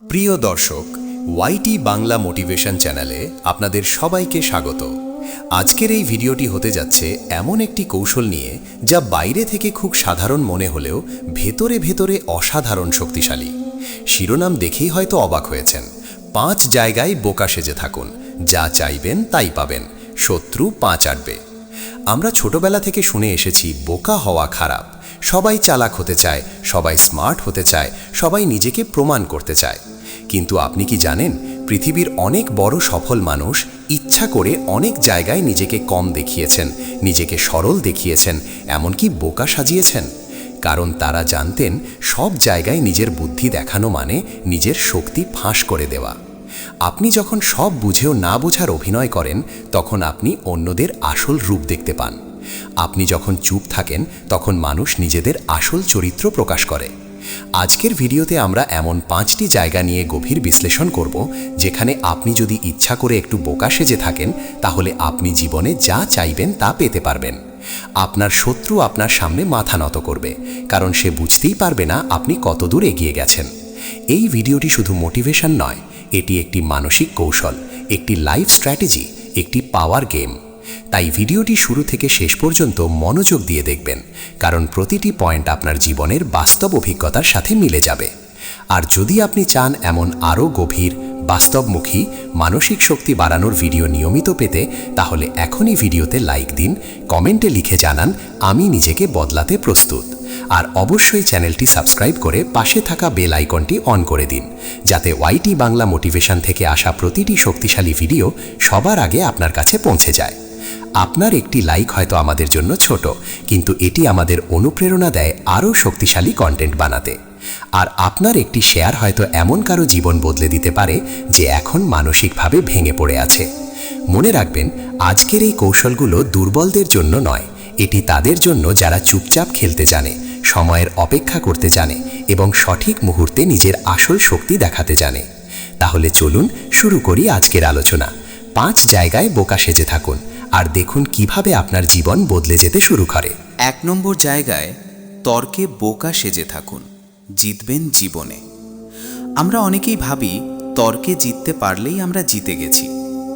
প্রিয় দর্শক, ওয়াইটি বাংলা মোটিভেশন চ্যানেলে আপনাদের সবাইকে স্বাগত। আজকের এই ভিডিওটি হতে যাচ্ছে এমন একটি কৌশল নিয়ে যা বাইরে থেকে খুব সাধারণ মনে হলেও ভেতরে ভেতরে অসাধারণ শক্তিশালী। শিরোনাম দেখেই হয়তো অবাক হয়েছেন, 5 জায়গায় বোকা সেজে থাকুন, যা চাইবেন তাই পাবেন, শত্রু 5 আটবে। আমরা ছোটবেলা থেকে শুনে এসেছি বোকা হওয়া খারাপ, সবাই চালাক হতে চায়, সবাই স্মার্ট হতে চায়, সবাই নিজেকে প্রমাণ করতে চায়। কিন্তু আপনি কি জানেন, পৃথিবীর অনেক বড় সফল মানুষ ইচ্ছা করে অনেক জায়গায় নিজেকে কম দেখিয়েছেন, নিজেকে সরল দেখিয়েছেন, এমনকি বোকা সাজিয়েছেন। কারণ তারা জানতেন সব জায়গায় নিজের বুদ্ধি দেখানো মানে নিজের শক্তি ফাঁস করে দেওয়া। আপনি যখন সব বুঝেও না বোঝার অভিনয় করেন, তখন আপনি অন্যদের আসল রূপ দেখতে পান। আপনি যখন চুপ থাকেন, তখন মানুষ নিজেদের আসল চরিত্র প্রকাশ করে। আজকের ভিডিওতে আমরা এমন 5টি জায়গা নিয়ে গভীর বিশ্লেষণ করব, যেখানে আপনি যদি ইচ্ছা করে একটু বোকা সেজে থাকেন, তাহলে আপনি জীবনে যা চাইবেন তা পেতে পারবেন। আপনার শত্রু আপনার সামনে মাথা নত করবে, কারণ সে বুঝতেই পারবে না আপনি কতদূর এগিয়ে গেছেন। এই ভিডিওটি শুধু মোটিভেশন নয়, এটি একটি মানসিক কৌশল, একটি লাইফ স্ট্র্যাটেজি, একটি পাওয়ার গেম। তাই ভিডিওটি শুরু থেকে শেষ পর্যন্ত মনোযোগ দিয়ে দেখবেন, কারণ প্রতিটি পয়েন্ট আপনার জীবনের বাস্তব অভিজ্ঞতার সাথে মিলে যাবে। আর যদি আপনি চান এমন আরও গভীর, বাস্তবমুখী, মানসিক শক্তি বাড়ানোর ভিডিও নিয়মিত পেতে, তাহলে এখনই ভিডিওতে লাইক দিন, কমেন্টে লিখে জানান আমি নিজেকে বদলাতে প্রস্তুত। আর অবশ্যই চ্যানেলটি সাবস্ক্রাইব করে পাশে থাকা বেল আইকনটি অন করে দিন, যাতে ওয়াইটি বাংলা মোটিভেশন থেকে আসা প্রতিটি শক্তিশালী ভিডিও সবার আগে আপনার কাছে পৌঁছে যায়। আপনার একটি লাইক হয়তো আমাদের জন্য ছোট, কিন্তু এটি আমাদের অনুপ্রেরণা দেয় আরও শক্তিশালী কন্টেন্ট বানাতে। আর আপনার একটি শেয়ার হয়তো এমন কারো জীবন বদলে দিতে পারে যে এখন মানসিকভাবে ভেঙে পড়ে আছে। মনে রাখবেন, আজকের এই কৌশলগুলো দুর্বলদের জন্য নয়, এটি তাদের জন্য যারা চুপচাপ খেলতে জানে, সময়ের অপেক্ষা করতে জানে এবং সঠিক মুহূর্তে নিজের আসল শক্তি দেখাতে জানে। তাহলে চলুন শুরু করি আজকের আলোচনা। 5 জায়গায় বোকা সেজে থাকুন, আর দেখুন কিভাবে আপনার জীবন বদলে যেতে শুরু করে। 1 নম্বর জায়গায় তর্কে বোকা সেজে থাকুন, জিতবেন জীবনে। আমরা অনেকেই ভাবি তর্কে জিততে পারলেই আমরা জিতে গেছি।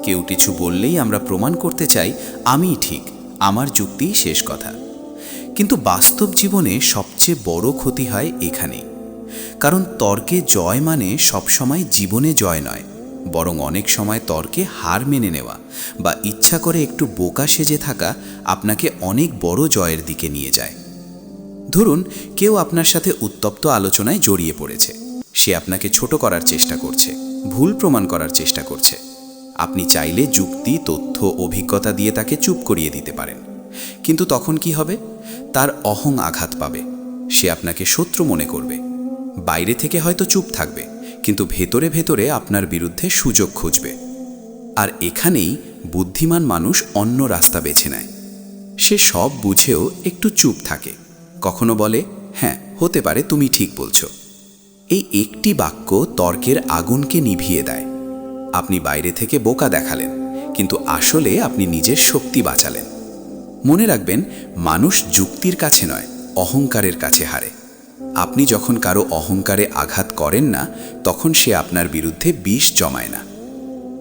কেউ কিছু বললেই আমরা প্রমাণ করতে চাই আমিই ঠিক, আমার যুক্তিই শেষ কথা। কিন্তু বাস্তব জীবনে সবচেয়ে বড় ক্ষতি হয় এখানেই। কারণ তর্কে জয় মানে সবসময় জীবনে জয় নয়, বরং অনেক সময় তর্কে হার মেনে নেওয়া বা ইচ্ছা করে একটু বোকা সেজে থাকা আপনাকে অনেক বড় জয়ের দিকে নিয়ে যায়। ধরুন, কেউ আপনার সাথে উত্তপ্ত আলোচনায় জড়িয়ে পড়েছে। সে আপনাকে ছোট করার চেষ্টা করছে, ভুল প্রমাণ করার চেষ্টা করছে। আপনি চাইলে যুক্তি, তথ্য, অভিজ্ঞতা দিয়ে তাকে চুপ করিয়ে দিতে পারেন। কিন্তু তখন কি হবে? তার অহং আঘাত পাবে, সে আপনাকে শত্রু মনে করবে। বাইরে থেকে হয়তো চুপ থাকবে, কিন্তু ভেতরে ভেতরে আপনার বিরুদ্ধে সুযোগ খুঁজবে। আর এখানেই বুদ্ধিমান মানুষ অন্য রাস্তা বেছে নেয়। সে সব বুঝেও একটু চুপ থাকে, কখনো বলে হ্যাঁ হতে পারে, তুমি ঠিক বলছো। এই একটি বাক্য তর্কের আগুনকে নিভিয়ে দেয়। আপনি বাইরে থেকে বোকা দেখালেন, কিন্তু আসলে আপনি নিজের শক্তি বাঁচালেন। মনে রাখবেন, মানুষ যুক্তির কাছে নয়, অহংকারের কাছে হারে। আপনি যখন কারো অহংকারে আঘাত করেন না, তখন সে আপনার বিরুদ্ধে বিষ জমায় না।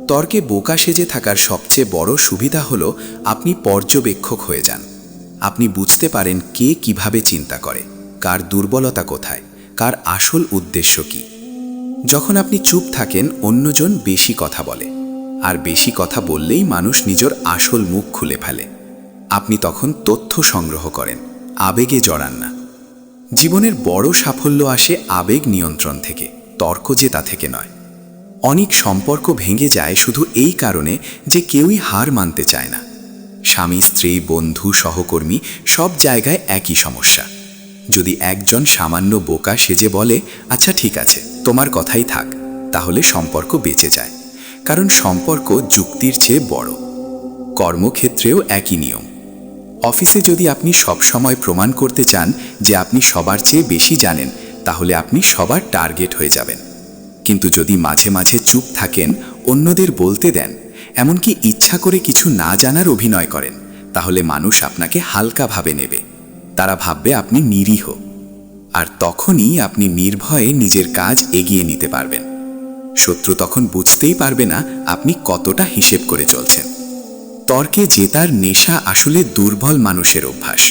তর্কে বোকা সেজে থাকার সবচেয়ে বড় সুবিধা হলো আপনি পর্যবেক্ষক হয়ে যান। আপনি বুঝতে পারেন কে কিভাবে চিন্তা করে, কার দুর্বলতা কোথায়, কার আসল উদ্দেশ্য কী। যখন আপনি চুপ থাকেন, অন্যজন বেশি কথা বলে, আর বেশি কথা বললেই মানুষ নিজের আসল মুখ খুলে ফেলে। আপনি তখন তথ্য সংগ্রহ করেন, আবেগে জড়ান না। জীবনের বড় সাফল্য আসে আবেগ নিয়ন্ত্রণ থেকে, তর্ক জেতা থেকে নয়। অনেক সম্পর্ক ভেঙে যায় শুধু এই কারণে যে কেউই হার মানতে চায় না। স্বামী, স্ত্রী, বন্ধু, সহকর্মী, সব জায়গায় একই সমস্যা। যদি একজন সামান্য বোকা সেজে বলে আচ্ছা ঠিক আছে, তোমার কথাই থাক, তাহলে সম্পর্ক বেঁচে যায়। কারণ সম্পর্ক যুক্তির চেয়ে বড়। কর্মক্ষেত্রেও একই নিয়ম। অফিসে যদি আপনি সবসময় প্রমাণ করতে চান যে আপনি সবার চেয়ে বেশি জানেন, তাহলে আপনি সবার টার্গেট হয়ে যাবেন। কিন্তু যদি মাঝে মাঝে চুপ থাকেন, অন্যদের বলতে দেন, এমনকি ইচ্ছা করে কিছু না জানার অভিনয় করেন, তাহলে মানুষ আপনাকে হালকাভাবে নেবে। তারা ভাববে আপনি নিরীহ। আর তখনই আপনি নির্ভয়ে নিজের কাজ এগিয়ে নিতে পারবেন। শত্রু তখন বুঝতেই পারবে না আপনি কতটা হিসেব করে চলছেন। তর্কে জেতার নেশা আসলে দুর্বল মানুষের অভ্যাস।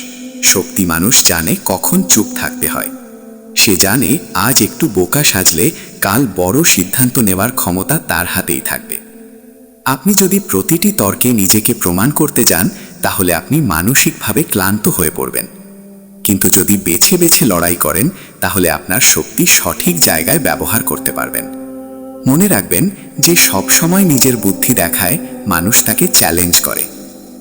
শক্তি মানুষ জানে কখন চুপ থাকতে হয়। সে জানে আজ একটু বোকা সাজলে কাল বড় সিদ্ধান্ত নেওয়ার ক্ষমতা তার হাতেই থাকবে। আপনি যদি প্রতিটি তর্কে নিজেকে প্রমাণ করতে যান, তাহলে আপনি মানসিকভাবে ক্লান্ত হয়ে পড়বেন। কিন্তু যদি বেছে বেছে লড়াই করেন, তাহলে আপনার শক্তি সঠিক জায়গায় ব্যবহার করতে পারবেন। মনে রাখবেন, যে সব সময় নিজের বুদ্ধি দেখায় মানুষ তাকে চ্যালেঞ্জ করে,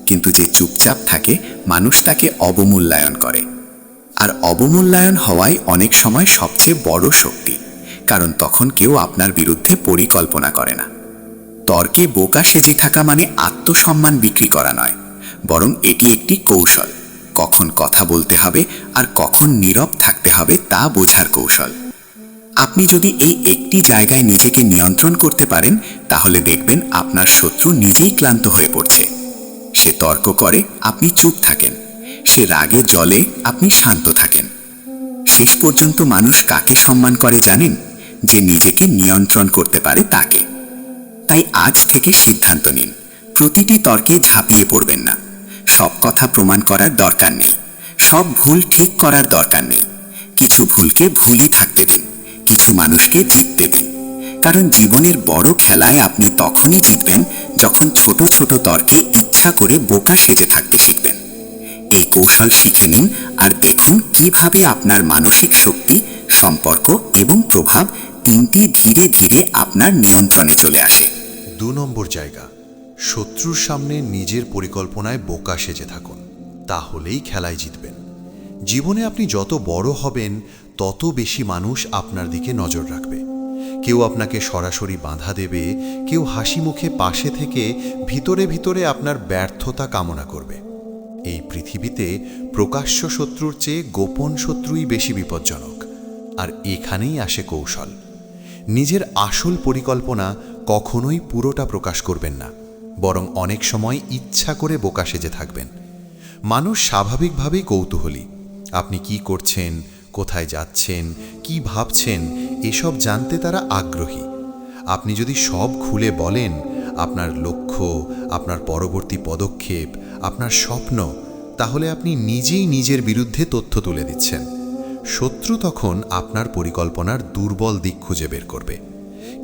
কিন্তু যে চুপচাপ থাকে মানুষ তাকে অবমূল্যায়ন করে। আর অবমূল্যায়ন হওয়াই অনেক সময় সবচেয়ে বড় শক্তি, কারণ তখন কেউ আপনার বিরুদ্ধে পরিকল্পনা করে না। তর্কে বোকা সেজে থাকা মানে আত্মসম্মান বিক্রি করা নয়, বরং এটি একটি কৌশল। কখন কথা বলতে হবে আর কখন নীরব থাকতে হবে তা বোঝার কৌশল। আপনি যদি এই একটি জায়গায় নিজেকে নিয়ন্ত্রণ করতে পারেন, তাহলে দেখবেন আপনার শত্রু নিজেই ক্লান্ত হয়ে পড়ছে। সে তর্ক করে, আপনি চুপ থাকেন। সে রাগে জ্বলে, আপনি শান্ত থাকেন। শেষ পর্যন্ত মানুষ কাকে সম্মান করে জানেন? যে নিজেকে নিয়ন্ত্রণ করতে পারে তাকে। তাই আজ থেকে সিদ্ধান্ত নিন, প্রতিটি তর্কে ঝাঁপিয়ে পড়বেন না। সব কথা প্রমাণ করার দরকার নেই, সব ভুল ঠিক করার দরকার নেই। কিছু ভুলকে ভুলই থাকতে দিন, কিছু মানুষকে জিততে দিন। কারণ জীবনের বড় খেলায় আপনি তখনই জিতবেন যখন ছোট ছোট তর্কে ইচ্ছা করে বোকা সেজে থাকতে শিখবেন। এই কৌশল শিখে নিন আর দেখুন কিভাবে আপনার মানসিক শক্তি, সম্পর্ক এবং প্রভাব তিনটি ধীরে ধীরে আপনার নিয়ন্ত্রণে চলে আসে। 2 নম্বর জায়গা, শত্রুর সামনে নিজের পরিকল্পনায় বোকা সেজে থাকুন, তাহলেই খেলায় জিতবেন। জীবনে আপনি যত বড় হবেন, তত বেশি মানুষ আপনার দিকে নজর রাখবে। কেউ আপনাকে সরাসরি বাধা দেবে, কেউ হাসি মুখে পাশে থেকে ভিতরে ভিতরে আপনার ব্যর্থতা কামনা করবে। এই পৃথিবীতে প্রকাশ্য শত্রুর চেয়ে গোপন শত্রুই বেশি বিপজ্জনক। আর এখানেই আসে কৌশল। নিজের আসল পরিকল্পনা কখনোই পুরোটা প্রকাশ করবেন না, বরং অনেক সময় ইচ্ছা করে বোকা সেজে থাকবেন। মানুষ স্বাভাবিকভাবেই কৌতূহলী। আপনি কি করছেন, কোথায় যাচ্ছেন, কি ভাবছেন, এসব জানতে তারা আগ্রহী। আপনি যদি সব খুলে বলেন, আপনার লক্ষ্য, আপনার পরবর্তী পদক্ষেপ, আপনার স্বপ্ন, তাহলে আপনি নিজেই নিজের বিরুদ্ধে তথ্য তুলে দিচ্ছেন। শত্রু তখন আপনার পরিকল্পনার দুর্বল দিক খুঁজে বের করবে।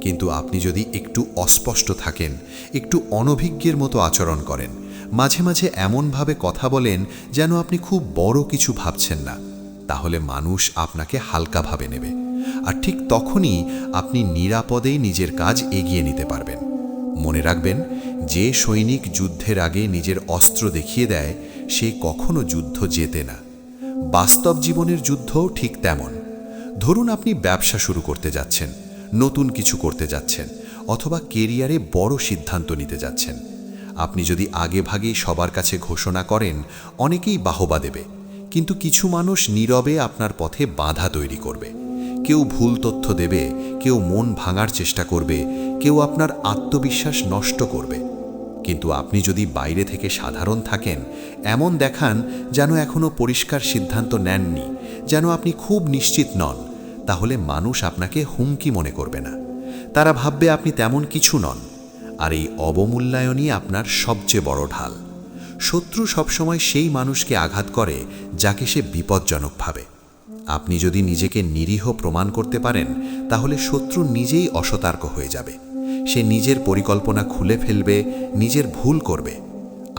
কিন্তু আপনি যদি একটু অস্পষ্ট থাকেন, একটু অনভিজ্ঞের মতো আচরণ করেন, মাঝে মাঝে এমনভাবে কথা বলেন যেন আপনি খুব বড় কিছু ভাবছেন না, তাহলে মানুষ আপনাকে হালকাভাবে নেবে। আর ঠিক তখনই আপনি নিরাপদেই নিজের কাজ এগিয়ে নিতে পারবেন। মনে রাখবেন, যে সৈনিক যুদ্ধের আগে নিজের অস্ত্র দেখিয়ে দেয়, সে কখনো যুদ্ধ জেতে না। বাস্তব জীবনের যুদ্ধও ঠিক তেমন। ধরুন আপনি ব্যবসা শুরু করতে যাচ্ছেন, নতুন কিছু করতে যাচ্ছেন, অথবা কেরিয়ারে বড় সিদ্ধান্ত নিতে যাচ্ছেন। আপনি যদি আগেভাগেই সবার কাছে ঘোষণা করেন, অনেকেই বাহবা দেবে, কিন্তু কিছু মানুষ নীরবে আপনার পথে বাধা তৈরি করবে। কেউ ভুল তথ্য দেবে, কেউ মন ভাঙার চেষ্টা করবে, কেউ আপনার আত্মবিশ্বাস নষ্ট করবে। কিন্তু আপনি যদি বাইরে থেকে সাধারণ থাকেন, এমন দেখান যেন এখনো পরিষ্কার সিদ্ধান্ত নেননি, যেন আপনি খুব নিশ্চিত নন, তাহলে মানুষ আপনাকে হুমকি মনে করবে না। তারা ভাববে আপনি তেমন কিছু নন। আর এই অবমূল্যায়নই আপনার সবচেয়ে বড় ঢাল। শত্রু সবসময় সেই মানুষকে আঘাত করে যাকে সে বিপজ্জনক ভাবে। আপনি যদি নিজেকে নিরীহ প্রমাণ করতে পারেন, তাহলে শত্রু নিজেই অসতর্ক হয়ে যাবে। সে নিজের পরিকল্পনা খুলে ফেলবে, নিজের ভুল করবে।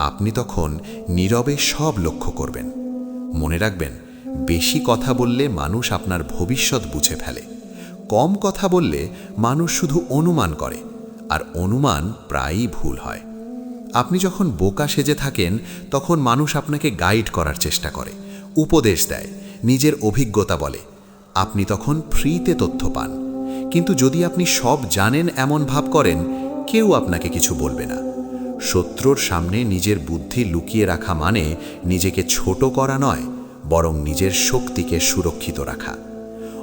আপনি তখন নীরবে সব লক্ষ্য করবেন। মনে রাখবেন, বেশি কথা বললে মানুষ আপনার ভবিষ্যৎ বুঝে ফেলে। কম কথা বললে মানুষ শুধু অনুমান করে, আর অনুমান প্রায়ই ভুল হয়। আপনি যখন বোকা সেজে থাকেন, তখন মানুষ আপনাকে গাইড করার চেষ্টা করে, উপদেশ দেয়, নিজের অভিজ্ঞতা বলে। আপনি তখন ফ্রিতে তথ্য পান। কিন্তু যদি আপনি সব জানেন এমন ভাব করেন, কেউ আপনাকে কিছু বলবে না। শত্রুর সামনে নিজের বুদ্ধি লুকিয়ে রাখা মানে নিজেকে ছোট করা নয়, বরং নিজের শক্তিকে সুরক্ষিত রাখা।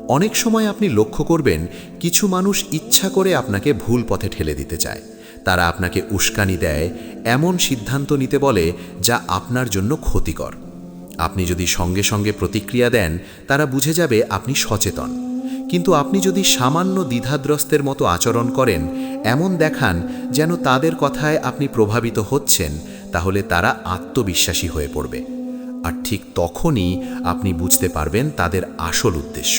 অনেক সময় আপনি লক্ষ্য করবেন, কিছু মানুষ ইচ্ছা করে আপনাকে ভুল পথে ঠেলে দিতে চায়। তারা আপনাকে উস্কানি দেয়, এমন সিদ্ধান্ত নিতে বলে যা আপনার জন্য ক্ষতিকর। আপনি যদি সঙ্গে সঙ্গে প্রতিক্রিয়া দেন, তারা বুঝে যাবে আপনি সচেতন। কিন্তু আপনি যদি সামান্য দ্বিধাদ্রস্তের মতো আচরণ করেন, এমন দেখান যেন তাদের কথায় আপনি প্রভাবিত হচ্ছেন, তাহলে তারা আত্মবিশ্বাসী হয়ে পড়বে। আর ঠিক তখনই আপনি বুঝতে পারবেন তাদের আসল উদ্দেশ্য।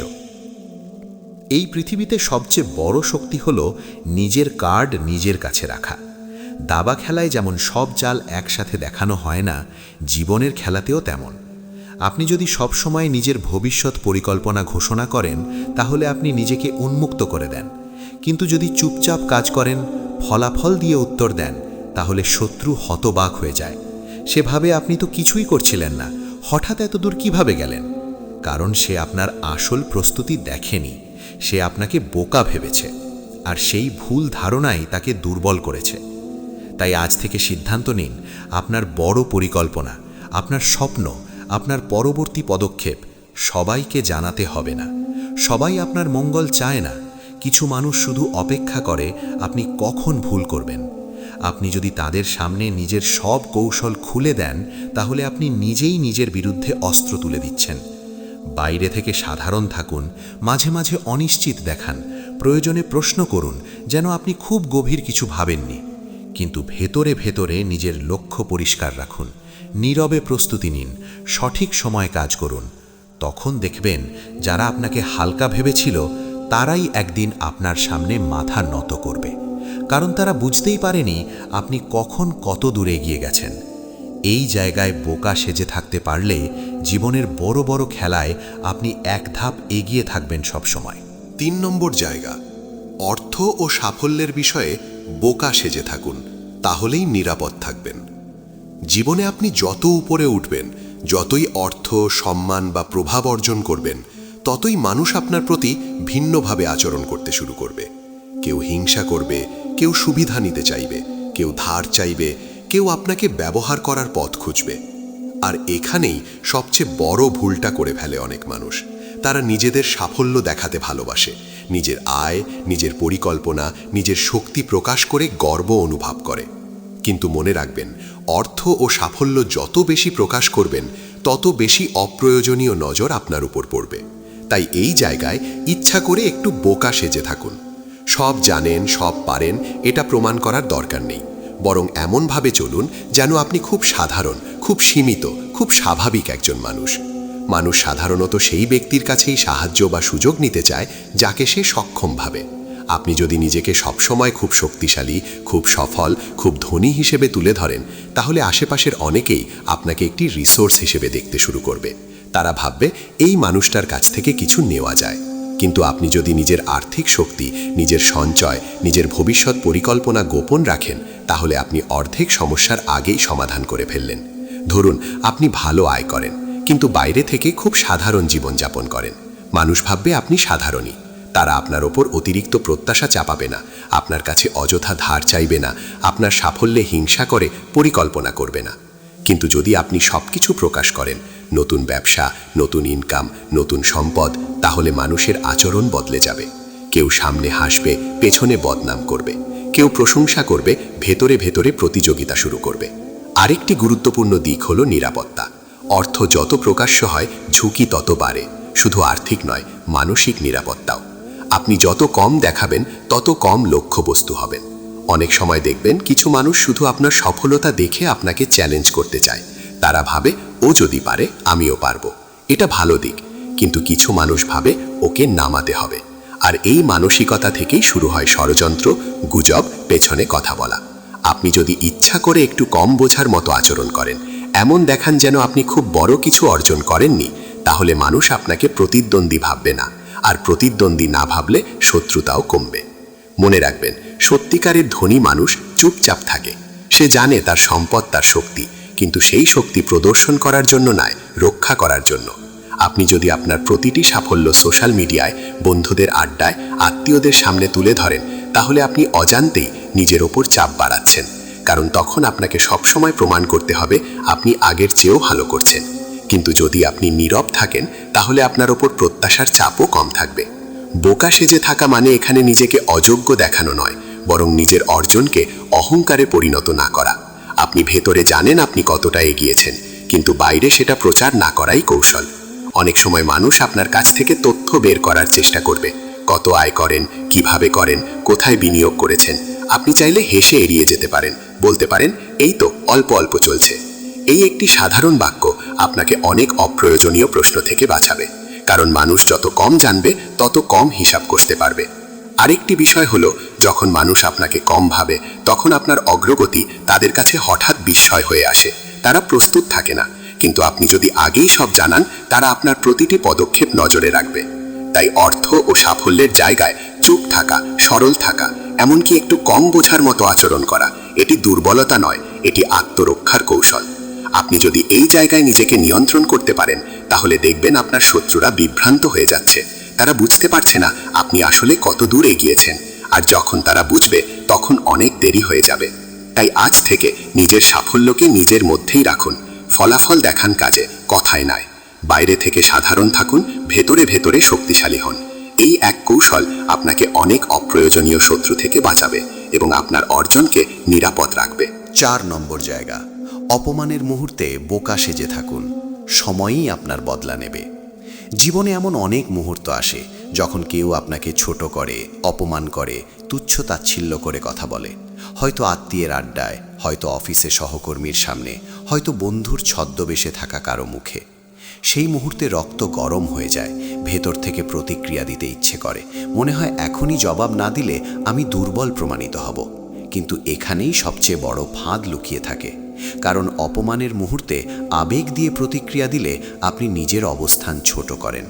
এই পৃথিবীতে সবচেয়ে বড় শক্তি হল নিজের কার্ড নিজের কাছে রাখা। দাবা খেলায় যেমন সব চাল একসাথে দেখানো হয় না, জীবনের খেলাতেও তেমন। আপনি যদি সবসময় নিজের ভবিষ্যৎ পরিকল্পনা ঘোষণা করেন, তাহলে আপনি নিজেকে উন্মুক্ত করে দেন। কিন্তু যদি চুপচাপ কাজ করেন, ফলাফল দিয়ে উত্তর দেন, তাহলে শত্রু হতবাক হয়ে যায়। সেভাবে আপনি তো কিছুই করছিলেন না, হঠাৎ এত দূর কিভাবে গেলেন? কারণ সে আপনার আসল প্রস্তুতি দেখেনি, সে আপনাকে বোকা ভেবেছে, আর সেই ভুল ধারণাই তাকে দুর্বল করেছে। তাই আজ থেকে সিদ্ধান্ত নিন, আপনার বড় পরিকল্পনা, আপনার স্বপ্ন, আপনার পরবর্তী পদক্ষেপ সবাইকে জানাতে হবে না। সবাই আপনার মঙ্গল চায় না। কিছু মানুষ শুধু অপেক্ষা করে আপনি কখন ভুল করবেন। আপনি যদি তাদের সামনে নিজের সব কৌশল খুলে দেন, তাহলে আপনি নিজেই নিজের বিরুদ্ধে অস্ত্র তুলে দিচ্ছেন। বাইরে থেকে সাধারণ থাকুন, মাঝে মাঝে অনিশ্চিত দেখান, প্রয়োজনে প্রশ্ন করুন যেন আপনি খুব গভীর কিছু ভাবেননি। কিন্তু ভেতরে ভেতরে নিজের লক্ষ্য পরিষ্কার রাখুন, নীরবে প্রস্তুতি নিন, সঠিক সময় কাজ করুন। তখন দেখবেন যারা আপনাকে হালকা ভেবেছিল, তারাই একদিন আপনার সামনে মাথা নত করবে। কারণ তারা বুঝতেই পারেনি আপনি কখন কত দূরে এগিয়ে গেছেন। এই জায়গায় বোকা সেজে থাকতে পারলে জীবনের বড় বড় খেলায় আপনি এক ধাপ এগিয়ে থাকবেন সবসময়। 3 নম্বর জায়গা, অর্থ ও সাফল্যের বিষয়ে বোকা সেজে থাকুন, তাহলেই নিরাপদ থাকবেন। জীবনে আপনি যত উপরে উঠবেন, যতই অর্থ, সম্মান বা প্রভাব অর্জন করবেন, ততই মানুষ আপনার প্রতি ভিন্নভাবে আচরণ করতে শুরু করবে। কেউ হিংসা করবে, কেউ সুবিধা নিতে চাইবে, কেউ ধার চাইবে, কেউ আপনাকে ব্যবহার করার পথ খুঁজবে। আর এখানেই সবচেয়ে বড় ভুলটা করে ফেলে অনেক মানুষ। তারা নিজেদের সাফল্য দেখাতে ভালোবাসে, নিজের আয়, নিজের পরিকল্পনা, নিজের শক্তি প্রকাশ করে গর্ব অনুভব করে। কিন্তু মনে রাখবেন, অর্থ ও সাফল্য যত বেশি প্রকাশ করবেন, তত বেশি অপ্রয়োজনীয় নজর আপনার উপর পড়বে। তাই এই জায়গায় ইচ্ছা করে একটু বোকা সেজে থাকুন। সব জানেন, সব পারেন, এটা প্রমাণ করার দরকার নেই। বরং এমনভাবে চলুন যেন আপনি খুব সাধারণ, খুব সীমিত, খুব স্বাভাবিক একজন মানুষ। মানুষ সাধারণত সেই ব্যক্তির কাছেই সাহায্য বা সুযোগ নিতে চায় যাকে সে সক্ষম ভাবে। আপনি যদি নিজেকে সবসময় খুব শক্তিশালী, খুব সফল, খুব ধনী হিসেবে তুলে ধরেন, তাহলে আশেপাশের অনেকেই আপনাকে একটি রিসোর্স হিসেবে দেখতে শুরু করবে। তারা ভাববে এই মানুষটার কাছ থেকে কিছু নেওয়া যায়। কিন্তু আপনি যদি নিজের আর্থিক শক্তি, নিজের সঞ্চয়, নিজের ভবিষ্যৎ পরিকল্পনা গোপন রাখেন, তাহলে আপনি অর্ধেক সমস্যার আগেই সমাধান করে ফেললেন। ধরুন আপনি ভালো আয় করেন, কিন্তু বাইরে থেকে খুব সাধারণ জীবনযাপন করেন। মানুষ ভাববে আপনি সাধারণই। তারা আপনার ওপর অতিরিক্ত প্রত্যাশা চাপাবে না, আপনার কাছে অযথা ধার চাইবে না, আপনার সাফল্যে হিংসা করে পরিকল্পনা করবে না। কিন্তু যদি আপনি সবকিছু প্রকাশ করেন, নতুন ব্যবসা, নতুন ইনকাম, নতুন সম্পদ, তাহলে মানুষের আচরণ বদলে যাবে। কেউ সামনে হাসবে, পেছনে বদনাম করবে। কেউ প্রশংসা করবে, ভেতরে ভেতরে প্রতিযোগিতা শুরু করবে। আরেকটি গুরুত্বপূর্ণ দিক হলো নিরাপত্তা। অর্থ যত প্রকাশ্য হয়, ঝুঁকি তত বাড়ে। শুধু আর্থিক নয়, মানসিক নিরাপত্তাও। আপনি যত কম দেখাবেন, তত কম লক্ষ্যবস্তু হবেন। অনেক সময় দেখবেন কিছু মানুষ শুধু আপনার সফলতা দেখে আপনাকে চ্যালেঞ্জ করতে চায়। তারা ভাবে ও যদি পারে, আমিও পারবো। এটা ভালো দিক। কিন্তু কিছু মানুষ ভাবে ওকে নামাতে হবে। আর এই মানসিকতা থেকেই শুরু হয় ষড়যন্ত্র, গুজব, পেছনে কথা বলা। আপনি যদি ইচ্ছা করে একটু কম বোঝার মতো আচরণ করেন, এমন দেখান যেন আপনি খুব বড় কিছু অর্জন করেননি, তাহলে মানুষ আপনাকে প্রতিদ্বন্দ্বী ভাববে না। আর প্রতিদ্বন্দ্বী না ভাবলে শত্রুতাও কমবে। মনে রাখবেন, সত্যিকারের ধনী মানুষ চুপচাপ থাকে। সে জানে তার সম্পদ তার শক্তি, কিন্তু সেই শক্তি প্রদর্শন করার জন্য নয়, রক্ষা করার জন্য। আপনি যদি আপনার প্রতিটি সাফল্য সোশ্যাল মিডিয়ায়, বন্ধুদের আড্ডায়, আত্মীয়দের সামনে তুলে ধরেন, তাহলে আপনি অজান্তেই নিজের ওপর চাপ বাড়াচ্ছেন। কারণ তখন আপনাকে সবসময় প্রমাণ করতে হবে আপনি আগের চেয়েও ভালো করছেন। কিন্তু যদি আপনি নীরব থাকেন, তাহলে আপনার ওপর প্রত্যাশার চাপও কম থাকবে। বোকা সেজে থাকা মানে এখানে নিজেকে অযোগ্য দেখানো নয়, বরং নিজের অর্জনকে অহংকারে পরিণত না করা। আপনি ভেতরে জানেন আপনি কতটা এগিয়েছেন, কিন্তু বাইরে সেটা প্রচার না করাই কৌশল। অনেক সময় মানুষ আপনার কাছ থেকে তথ্য বের করার চেষ্টা করবে। কত আয় করেন, কিভাবে করেন, কোথায় বিনিয়োগ করেছেন। আপনি চাইলে হেসে এড়িয়ে যেতে পারেন, বলতে পারেন এই তো অল্প অল্প চলছে। এই একটি সাধারণ বাক্য আপনাকে অনেক অপ্রয়োজনীয় প্রশ্ন থেকে বাঁচাবে, কারণ মানুষ যত কম জানবে তত কম হিসাব করতে পারবে। আরেকটি বিষয় হলো, যখন মানুষ আপনাকে কম ভাবে তখন আপনার অগ্রগতি তাদের কাছে হঠাৎ বিস্ময় হয়ে আসে। তারা প্রস্তুত থাকে না, কিন্তু আপনি যদি আগেই সব জানান তারা আপনার প্রতিটি পদক্ষেপ নজরে রাখবে। তাই অর্থ ও সাফল্যের জায়গায় চুপ থাকা, সরল থাকা, এমনকি একটু কম বোঝার মতো আচরণ করা, এটি দুর্বলতা নয়, এটি আত্মরক্ষার কৌশল। আপনি যদি এই জায়গায় নিজেকে নিয়ন্ত্রণ করতে পারেন, তাহলে দেখবেন আপনার শত্রুরা বিভ্রান্ত হয়ে যাচ্ছে। তারা বুঝতে পারছে না আপনি আসলে কত দূর এগিয়েছেন, আর যখন তারা বুঝবে তখন অনেক দেরি হয়ে যাবে। তাই আজ থেকে নিজের সাফল্যকে নিজের মধ্যেই রাখুন। ফলাফল দেখান কাজে, কথায় নয়। বাইরে থেকে সাধারণ থাকুন, ভেতরে ভেতরে শক্তিশালী হন। এই এক কৌশল আপনাকে অনেক অপ্রয়োজনীয় শত্রু থেকে বাঁচাবে এবং আপনার অর্জনকে নিরাপদ রাখবে। 4 নম্বর জায়গা, অপমানের মুহূর্তে বোকা সেজে থাকুন। সময়ই আপনার বদলা নেবে। জীবনে এমন অনেক মুহূর্ত আসে যখন কেউ আপনাকে ছোট করে, অপমান করে, তুচ্ছ তাচ্ছিল্য করে কথা বলে। হয়তো আত্মীয়ের আড্ডায়, হয়তো অফিসে সহকর্মীর সামনে, হয়তো বন্ধুর ছদ্মবেশে থাকা কারো মুখে। সেই মুহূর্তে রক্ত গরম হয়ে যায়, ভেতর থেকে প্রতিক্রিয়া দিতে ইচ্ছে করে। মনে হয় এখনই জবাব না দিলে আমি দুর্বল প্রমাণিত হব। কিন্তু এখানেই সবচেয়ে বড় ফাঁদ লুকিয়ে থাকে, কারণ অপমানের মুহূর্তে আবেগ দিয়ে প্রতিক্রিয়া দিলে আপনি নিজের অবস্থান ছোট করেন।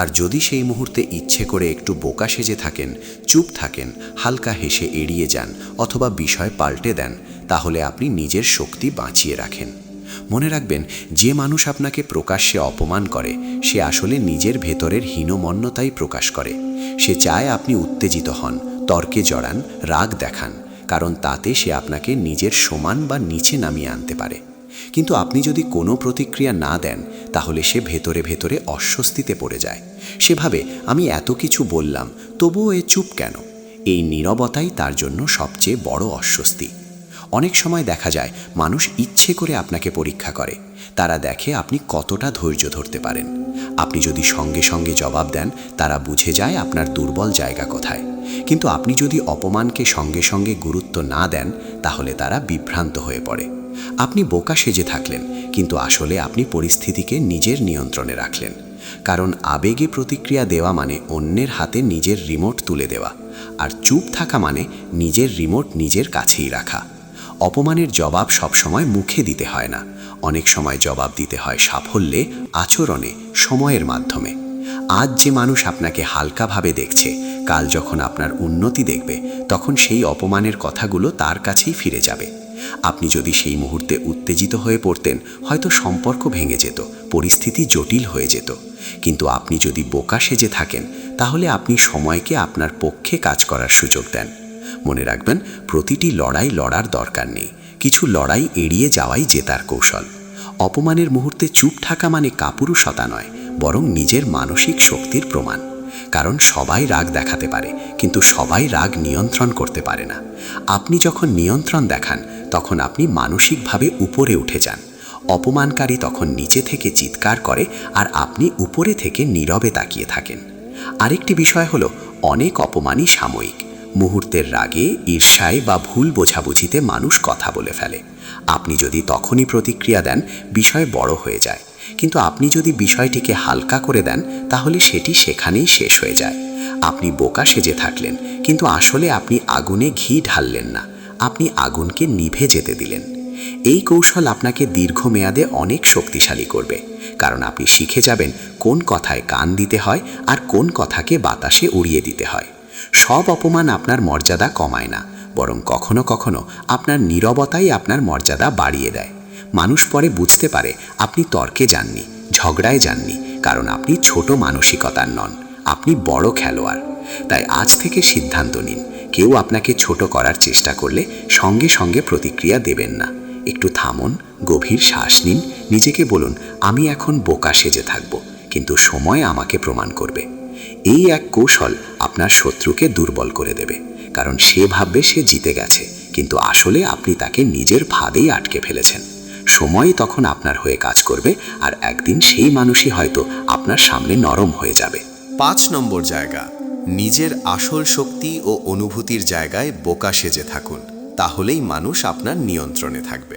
আর যদি সেই মুহূর্তে ইচ্ছে করে একটু বোকা সেজে থাকেন, চুপ থাকেন, হালকা হেসে এড়িয়ে যান অথবা বিষয় পাল্টে দেন, তাহলে আপনি নিজের শক্তি বাঁচিয়ে রাখেন। মনে রাখবেন, যে মানুষ আপনাকে প্রকাশ্যে অপমান করে সে আসলে নিজের ভেতরের হীনমন্যতাই প্রকাশ করে। সে চায় আপনি উত্তেজিত হন, তর্কে জড়ান, রাগ দেখান, কারণ তাতে সে আপনাকে নিজের সমান বা নিচে নামিয়ে আনতে পারে। কিন্তু আপনি যদি কোনো প্রতিক্রিয়া না দেন, তাহলে সে ভেতরে ভেতরে অস্বস্তিতে পড়ে যায়। সেভাবে আমি এত কিছু বললাম, তবুও এ চুপ কেন? এই নীরবতাই তার জন্য সবচেয়ে বড় অস্বস্তি। অনেক সময় দেখা যায় মানুষ ইচ্ছে করে আপনাকে পরীক্ষা করে। তারা দেখে আপনি কতটা ধৈর্য ধরতে পারেন। আপনি যদি সঙ্গে সঙ্গে জবাব দেন, তারা বুঝে যায় আপনার দুর্বল জায়গা কোথায়। কিন্তু আপনি যদি অপমানকে সঙ্গে সঙ্গে গুরুত্ব না দেন, তাহলে তারা বিভ্রান্ত হয়ে পড়ে। আপনি বোকা সেজে থাকলেন, কিন্তু আসলে আপনি পরিস্থিতিকে নিজের নিয়ন্ত্রণে রাখলেন। কারণ আবেগে প্রতিক্রিয়া দেওয়া মানে অন্যের হাতে নিজের রিমোট তুলে দেওয়া, আর চুপ থাকা মানে নিজের রিমোট নিজের কাছেই রাখা। অপমানের জবাব সবসময় মুখে দিতে হয় না, অনেক সময় জবাব দিতে হয় সাফল্যে, আচরণে, সময়ের মাধ্যমে। আজ যে মানুষ আপনাকে হালকাভাবে দেখছে, কাল যখন আপনার উন্নতি দেখবে, তখন সেই অপমানের কথাগুলো তার কাছেই ফিরে যাবে। আপনি যদি সেই মুহূর্তে উত্তেজিত হয়ে পড়তেন, হয়তো সম্পর্ক ভেঙে যেত, পরিস্থিতি জটিল হয়ে যেত। কিন্তু আপনি যদি বোকা সেজে থাকেন, তাহলে আপনি সময়কে আপনার পক্ষে কাজ করার সুযোগ দেন। মনে রাখবেন, প্রতিটি লড়াই লড়ার দরকার নেই, কিছু লড়াই এড়িয়ে যাওয়াই জেতার কৌশল। অপমানের মুহূর্তে চুপ থাকা মানে কাপুরুষতা নয়, বরং নিজের মানসিক শক্তির প্রমাণ। কারণ সবাই রাগ দেখাতে পারে, কিন্তু সবাই রাগ নিয়ন্ত্রণ করতে পারে না। আপনি যখন নিয়ন্ত্রণ দেখান, তখন আপনি মানসিকভাবে উপরে উঠে যান। অপমানকারী তখন নিচে থেকে চিৎকার করে, আর আপনি উপরে থেকে নীরবে তাকিয়ে থাকেন। আরেকটি বিষয় হলো, অনেক অপমানই সাময়িক। মুহূর্তের রাগে, ঈর্ষায় বা ভুল বোঝাবুঝিতে মানুষ কথা বলে ফেলে। আপনি যদি তখনই প্রতিক্রিয়া দেন, বিষয় বড় হয়ে যায়। কিন্তু আপনি যদি বিষয়টিকে হালকা করে দেন, তাহলে সেটি সেখানেই শেষ হয়ে যায়। আপনি বোকা সেজে থাকলেন, কিন্তু আসলে আপনি আগুনে ঘি ঢাললেন না, আপনি আগুনকে নিভে যেতে দিলেন। এই কৌশল আপনাকে দীর্ঘমেয়াদে অনেক শক্তিশালী করবে, কারণ আপনি শিখে যাবেন কোন কথায় কান দিতে হয় আর কোন কথাকে বাতাসে উড়িয়ে দিতে হয়। সব অপমান আপনার মর্যাদা কমায় না, বরং কখনো কখনো আপনার নীরবতাই আপনার মর্যাদা বাড়িয়ে দেয়। মানুষ পরে বুঝতে পারে আপনি তর্কে যাননি, ঝগড়ায় যাননি, কারণ আপনি ছোট মানসিকতার নন, আপনি বড় খেলোয়াড়। তাই আজ থেকে সিদ্ধান্ত নিন, কেউ আপনাকে ছোট করার চেষ্টা করলে সঙ্গে সঙ্গে প্রতিক্রিয়া দেবেন না। একটু থামুন, গভীর শ্বাস নিন, নিজেকে বলুন, আমি এখন বোকা সেজে থাকব, কিন্তু সময় আমাকে প্রমাণ করবে। এই এক কৌশল আপনার শত্রুকে দুর্বল করে দেবে, কারণ সে ভাববে সে জিতে গেছে, কিন্তু আসলে আপনি তাকে নিজের ফাঁদেই আটকে ফেলেছেন। সময়ই তখন আপনার হয়ে কাজ করবে, আর একদিন সেই মানুষই হয়তো আপনার সামনে নরম হয়ে যাবে। 5 নম্বর জায়গা, নিজের আসল শক্তি ও অনুভূতির জায়গায় বোকা সেজে থাকুন, তাহলেই মানুষ আপনার নিয়ন্ত্রণে থাকবে।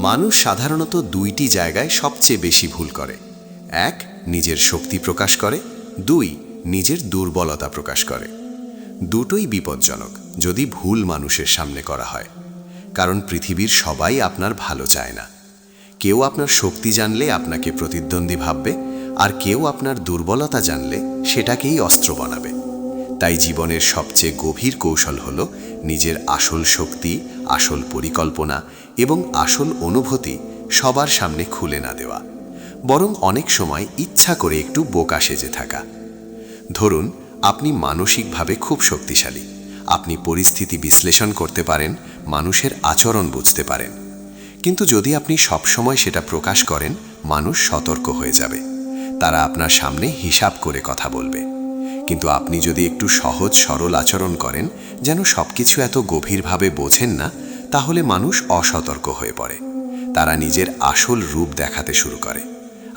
মানুষ সাধারণত 2টি জায়গায় সবচেয়ে বেশি ভুল করে। 1, নিজের শক্তি প্রকাশ করে। 2, নিজের দুর্বলতা প্রকাশ করে। দুটোই বিপজ্জনক যদি ভুল মানুষের সামনে করা হয়, কারণ পৃথিবীর সবাই আপনার ভালো চায় না। কেউ আপনার শক্তি জানলে আপনাকে প্রতিদ্বন্দ্বী ভাববে, আর কেউ আপনার দুর্বলতা জানলে সেটাকেই অস্ত্র বানাবে। তাই জীবনের সবচেয়ে গভীর কৌশল হলো নিজের আসল শক্তি, আসল পরিকল্পনা এবং আসল অনুভূতি সবার সামনে খুলে না দেওয়া, বরং অনেক সময় ইচ্ছা করে একটু বোকা সেজে থাকা। ধরুন আপনি মানসিকভাবে খুব শক্তিশালী, আপনি পরিস্থিতি বিশ্লেষণ করতে পারেন, মানুষের আচরণ বুঝতে পারেন, কিন্তু যদি আপনি সবসময় সেটা প্রকাশ করেন, মানুষ সতর্ক হয়ে যাবে, তারা আপনার সামনে হিসাব করে কথা বলবে। কিন্তু আপনি যদি একটু সহজ সরল আচরণ করেন, যেন সবকিছু এত গভীরভাবে বোঝেন না, তাহলে মানুষ অসতর্ক হয়ে পড়ে, তারা নিজের আসল রূপ দেখাতে শুরু করে,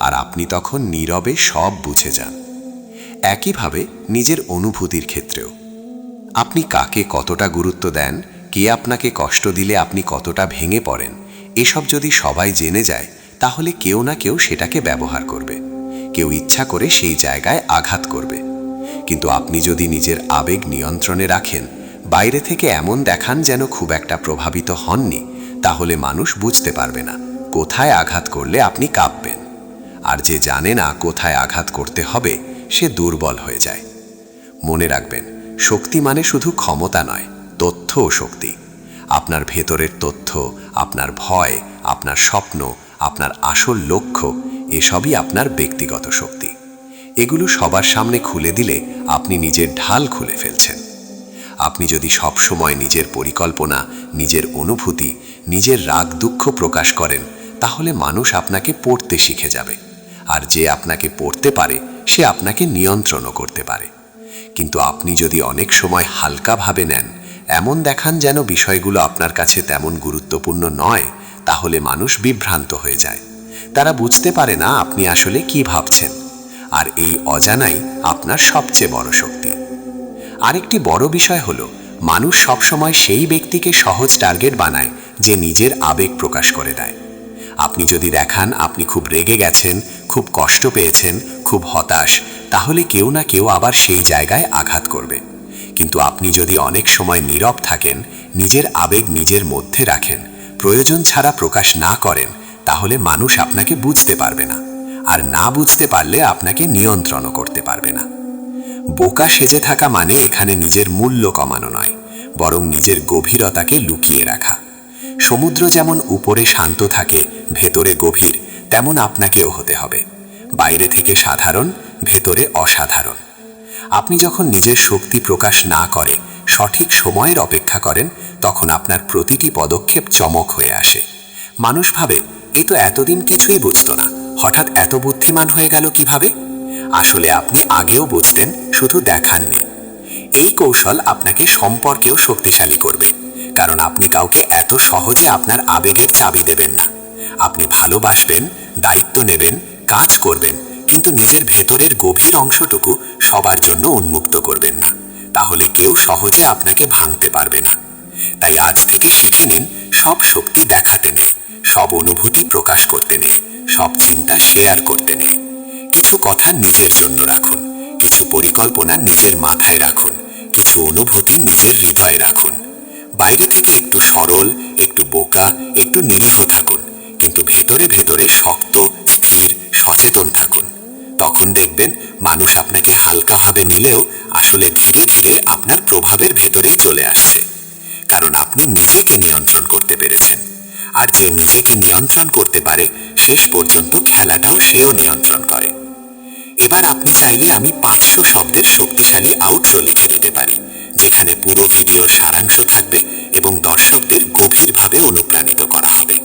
আর আপনি তখন নীরবে সব বুঝে যান। একইভাবে নিজের অনুভূতির ক্ষেত্রেও আপনি কাকে কতটা গুরুত্ব দেন, কে আপনাকে কষ্ট দিলে আপনি কতটা ভেঙে পড়েন, এসব যদি সবাই জেনে যায়, তাহলে কেউ না কেউ সেটাকে ব্যবহার করবে, কেউ ইচ্ছা করে সেই জায়গায় আঘাত করবে। কিন্তু আপনি যদি নিজের আবেগ নিয়ন্ত্রণে রাখেন, বাইরে থেকে এমন দেখান যেন খুব একটা প্রভাবিত হননি, তাহলে মানুষ বুঝতে পারবে না কোথায় আঘাত করলে আপনি কাঁপবেন। আর যে জানে না কোথায় আঘাত করতে হবে, সে দুর্বল হয়ে যায়। মনে রাখবেন, শক্তি মানে শুধু ক্ষমতা নয়, তথ্য ও শক্তি। আপনার ভেতরের তথ্য, আপনার ভয়, আপনার স্বপ্ন, আপনার আসল লক্ষ্য, এসবই আপনার ব্যক্তিগত শক্তি। এগুলো সবার সামনে খুলে দিলে আপনি নিজের ঢাল খুলে ফেলছেন। আপনি যদি সব সময় নিজের পরিকল্পনা, নিজের অনুভূতি, নিজের রাগ দুঃখ প্রকাশ করেন, তাহলে মানুষ আপনাকে পড়তে শিখে যাবে, আর যে আপনাকে পড়তে পারে সে আপনাকে নিয়ন্ত্রণও করতে পারে। কিন্তু আপনি যদি অনেক সময় হালকাভাবে নেন, এমন দেখান যেন বিষয়গুলো আপনার কাছে তেমন গুরুত্বপূর্ণ নয়, তাহলে মানুষ বিভ্রান্ত হয়ে যায়, তারা বুঝতে পারে না আপনি আসলে কি ভাবছেন। আর এই অজানাই আপনার সবচেয়ে বড় শক্তি। আরেকটি বড় বিষয় হলো, মানুষ সবসময় সেই ব্যক্তিকে সহজ টার্গেট বানায় যে নিজের আবেগ প্রকাশ করে দেয়। আপনি যদি দেখান আপনি খুব রেগে গেছেন, খুব কষ্ট পেয়েছেন, খুব হতাশ, তাহলে কেউ না কেউ আবার সেই জায়গায় আঘাত করবে। কিন্তু আপনি যদি অনেক সময় নীরব থাকেন, নিজের আবেগ নিজের মধ্যে রাখেন, প্রয়োজন ছাড়া প্রকাশ না করেন, তাহলে মানুষ আপনাকে বুঝতে পারবে না, আর না বুঝতে পারলে আপনাকে নিয়ন্ত্রণও করতে পারবে না। বোকা সেজে থাকা মানে এখানে নিজের মূল্য কমানো নয়, বরং নিজের গভীরতাকে লুকিয়ে রাখা। সমুদ্র যেমন উপরে শান্ত থাকে, ভেতরে গভীর, তেমন আপনাকেও হতে হবে, বাইরে থেকে সাধারণ, ভেতরে অসাধারণ। আপনি যখন নিজের শক্তি প্রকাশ না করে সঠিক সময়ের অপেক্ষা করেন, তখন আপনার প্রতিটি পদক্ষেপ চমক হয়ে আসে। মানুষ ভাবে, এই তো এতদিন কিছুই বুঝতো না, হঠাৎ এত বুদ্ধিমান হয়ে গেল কিভাবে? আসলে আপনি আগেও বুঝতেন, শুধু দেখাননি। এই কৌশল আপনাকে সম্পর্কেও শক্তিশালী করবে, কারণ আপনি কাউকে এত সহজে আপনার আবেগের চাবি দেবেন না। আপনি ভালোবাসবেন, দায়িত্ব নেবেন, কাজ করবেন, কিন্তু নিজের ভেতরের গভীর অংশটুকু সবার জন্য উন্মুক্ত করবেন না, তাহলে কেউ সহজে আপনাকে ভাঙতে পারবে না। তাই আজ থেকে শিখে নিন, সব শক্তি দেখাতে নেই, সব অনুভূতি প্রকাশ করতে নেই, সব চিন্তা শেয়ার করতে নেই। কিছু কথা নিজের জন্য রাখুন, কিছু পরিকল্পনা নিজের মাথায় রাখুন, কিছু অনুভূতি নিজের হৃদয়ে রাখুন। বাইরে থেকে একটু সরল, একটু বোকা, একটু নিরীহ থাকুন, কিন্তু ভেতরে ভেতরে শক্ত, স্থির, সচেতন থাকুন। তখন দেখবেন মানুষ আপনাকে হালকাভাবে নিলেও আসলে ধীরে ধীরে আপনার প্রভাবের ভেতরেই চলে আসছে, কারণ আপনি নিজেকে নিয়ন্ত্রণ করতে পেরেছেন। আর যে নিজেকে নিয়ন্ত্রণ করতে পারে, শেষ পর্যন্ত খেলাটাও সেও নিয়ন্ত্রণ করে। এবার আপনি চাইলে আমি 500 শব্দের শক্তিশালী আউটরো লিখে দিতে পারি, যেখানে পুরো ভিডিওর সারাংশ থাকবে এবং দর্শকদের গভীরভাবে অনুপ্রাণিত করা হবে।